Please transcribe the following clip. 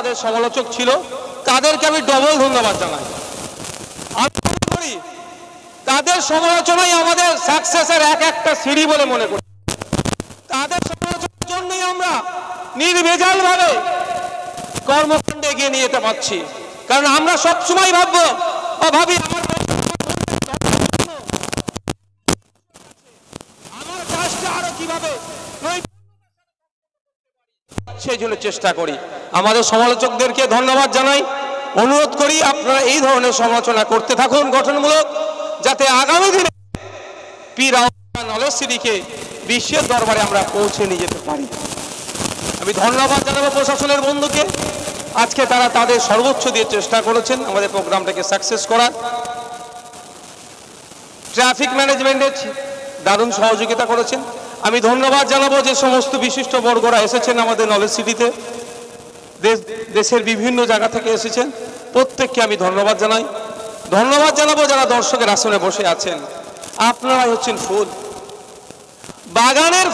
আমাদের সমালোচক ছিল, তাদেরকে আমি ডবল ধন্যবাদ জানাই। আমি মনে করি তাদের সমালোচনাই আমাদের সাকসেসের এক একটা সিঁড়ি বলে মনে করি। তাদের সমালোচনার জন্যই আমরা নির্ভেজাল ভাবে কর্মকাণ্ডে এগিয়ে নিয়ে যেতে পারছি। কারণ আমরা সবসময় ভাবি আমার কাজটা আরো কিভাবে সেই জন্য চেষ্টা করি। আমাদের সমালোচকদেরকে ধন্যবাদ জানাই, অনুরোধ করি আপনারা এই ধরনের সমালোচনা করতে থাকুন গঠনমূলক, যাতে আগামী দিনে পীর আহ্বান নলেজ সিটিকে বিশ্বের দরবারে আমরা পৌঁছে নিয়ে যেতে পারি। আমি ধন্যবাদ জানাবো প্রশাসনের বন্ধুকে, আজকে তারা তাদের সর্বোচ্চ দিয়ে চেষ্টা করেছেন আমাদের প্রোগ্রামটাকে সাকসেস করার। ট্রাফিক ম্যানেজমেন্টের দারুণ সহযোগিতা করেছেন। আমি ধন্যবাদ জানাবো যে সমস্ত বিশিষ্ট বর্গরা এসেছেন আমাদের নলেজ সিটিতে, দেশের বিভিন্ন জায়গা থেকে এসেছেন, প্রত্যেককে আমি ধন্যবাদ জানাই। ধন্যবাদ জানাবো যারা দর্শকের আসনে বসে আছেন, আপনারাই হচ্ছেন ফুল বাগানের।